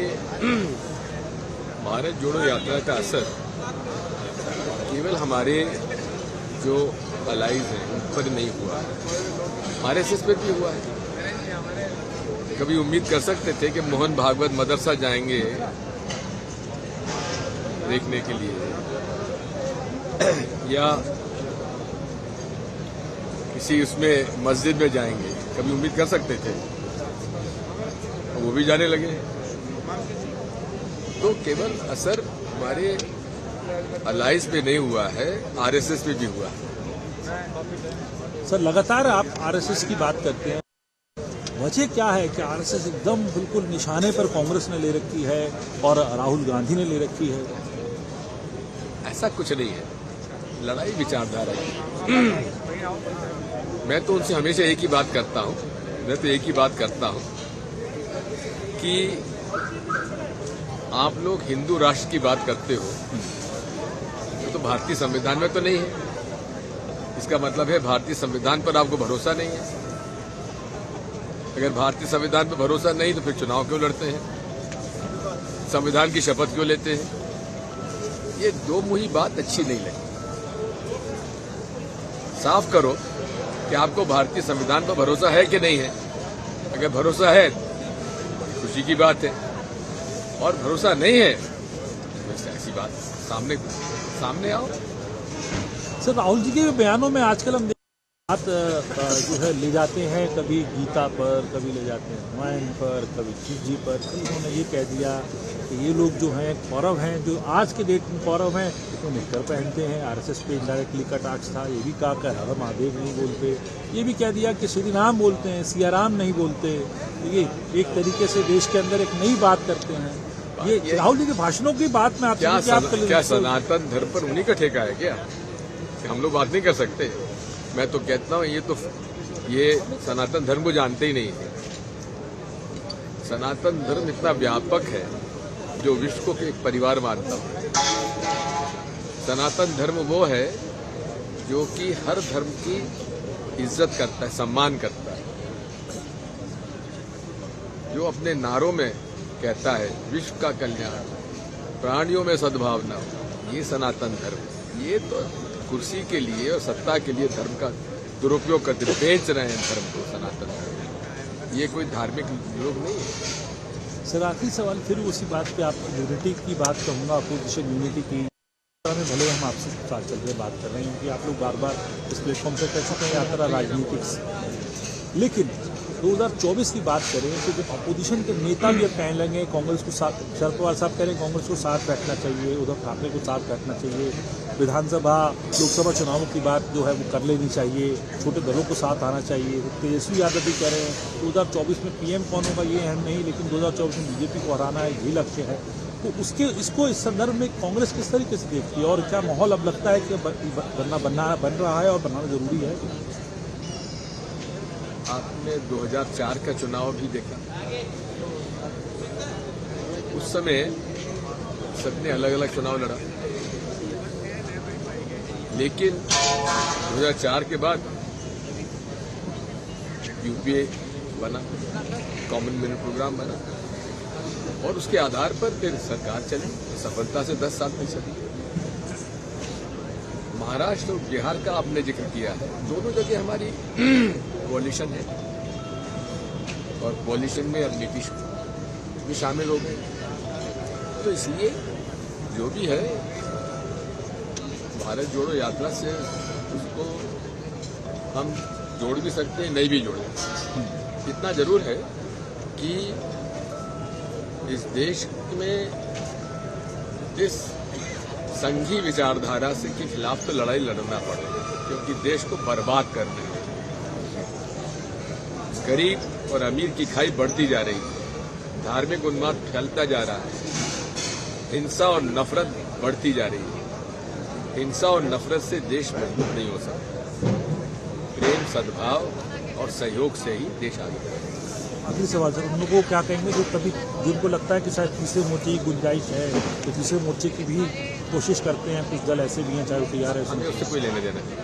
देखिए, भारत जोड़ो यात्रा का असर केवल हमारे जो अलाइज हैं उन पर नहीं हुआ है, आरएसएस पर भी हुआ है। कभी उम्मीद कर सकते थे कि मोहन भागवत मदरसा जाएंगे देखने के लिए, या किसी उसमें मस्जिद में जाएंगे, कभी उम्मीद कर सकते थे? वो भी जाने लगे। तो केवल असर हमारे अलाइज पे नहीं हुआ है, आरएसएस पे भी हुआ है। सर, लगातार आप आरएसएस की बात करते हैं, वजह क्या है कि आरएसएस एकदम बिल्कुल निशाने पर कांग्रेस ने ले रखी है और राहुल गांधी ने ले रखी है? ऐसा कुछ नहीं है, लड़ाई विचारधारा की। मैं तो उनसे हमेशा एक ही बात करता हूं, कि आप लोग हिंदू राष्ट्र की बात करते हो, तो भारतीय संविधान में तो नहीं है। इसका मतलब है भारतीय संविधान पर आपको भरोसा नहीं है। अगर भारतीय संविधान पर भरोसा नहीं तो फिर चुनाव क्यों लड़ते हैं, संविधान की शपथ क्यों लेते हैं? ये दो मुही बात अच्छी नहीं लगी। साफ करो कि आपको भारतीय संविधान पर भरोसा है कि नहीं है। अगर भरोसा है खुशी की बात है, और भरोसा नहीं है तो ऐसी बात सामने आओ। सर, राहुल जी के बयानों में आजकल हम बात जो है ले जाते हैं, कभी गीता पर, कभी ले जाते हैं रामायण पर, कभी शिव जी पर। कल उन्होंने ये कह दिया कि ये लोग जो हैं कौरव हैं, जो आज के डेट में कौरव हैं, वो निक्कर पहनते हैं। आरएसएस पे इनडायरेक्टली कटाक्ष था। ये भी कहा कि हर महादेव नहीं बोलते। ये भी कह दिया कि श्री राम बोलते हैं, सिया राम नहीं बोलते। ये एक तरीके से देश के अंदर एक नई बात करते हैं। ये राहुल जी के भाषणों की बात में आती है कि क्या सनातन धर्म पर उन्हीं का ठेका है क्या? हम लोग बात नहीं कर सकते? मैं तो कहता हूं ये सनातन धर्म को जानते ही नहीं है। सनातन धर्म इतना व्यापक है जो विश्व को एक परिवार मानता हूं। सनातन धर्म वो है जो कि हर धर्म की इज्जत करता है, सम्मान करता है, जो अपने नारों में कहता है विश्व का कल्याण, प्राणियों में सद्भावना। ये सनातन धर्म। ये तो कुर्सी के लिए और सत्ता के लिए धर्म का दुरुपयोग करते, बेच रहे हैं धर्म को, सनातन धर्म। ये कोई धार्मिक लोग नहीं है। सर, आखिरी सवाल फिर उसी बात पे आपकी यूनिटी की बात कहूँगा, अपोजिशन यूनिटी की। भले हम आपसे साथ चल रहे बात कर रहे हैं, क्योंकि आप लोग बार बार इस प्लेटफॉर्म से कह चुके हैं यात्रा राजनीतिक, लेकिन 2024 की बात करें तो जो अपोजिशन के नेता भी अब कहने लगे कांग्रेस को साथ, शरद पवार साहब कह रहे हैं कांग्रेस को साथ बैठना चाहिए, उद्धव ठाकरे को साथ बैठना चाहिए, विधानसभा लोकसभा चुनावों की बात जो है वो कर लेनी चाहिए, छोटे दलों को साथ आना चाहिए। तेजस्वी यादव भी कह रहे हैं 2024 में पीएम कौन होगा ये अहम नहीं, लेकिन 2024 में बीजेपी को हराना है, यही लक्ष्य है। तो इसको इस संदर्भ में कांग्रेस किस तरीके से देखती है, और क्या माहौल अब लगता है कि बन रहा है और बनाना जरूरी है? आपने 2004 का चुनाव भी देखा। उस समय सबने अलग अलग चुनाव लड़ा, लेकिन 2004 के बाद यूपीए बना, कॉमन मैन प्रोग्राम बना, और उसके आधार पर फिर सरकार चली, सफलता से 10 साल तक चली। महाराष्ट्र और बिहार का आपने जिक्र किया है, दोनों जगह हमारी कोalition है, और कोalition में अब नीतीश भी शामिल हो गए। तो इसलिए जो भी है, भारत जोड़ो यात्रा से उसको हम जोड़ भी सकते हैं, नहीं भी जोड़ सकते। इतना जरूर है कि इस देश में इस संघी विचारधारा से के खिलाफ तो लड़ाई लड़ना पड़ेगा, क्योंकि देश को बर्बाद करना है। गरीब और अमीर की खाई बढ़ती जा रही है, धार्मिक उन्माद फैलता जा रहा है, हिंसा और नफरत बढ़ती जा रही है। हिंसा और नफरत से देश मजबूत नहीं हो सकता। प्रेम, सद्भाव और सहयोग से ही देश आगे बढ़ेगा। आखिरी सवाल सर, उन लोगों को क्या कहेंगे जो कभी जिनको लगता है कि शायद तीसरे मोर्चे की गुंजाइश है, तो तीसरे मोर्चे की भी कोशिश करते हैं, कुछ दल ऐसे भी हैं चाहे वो तैयार है, हमें उससे कोई लेने देना नहीं।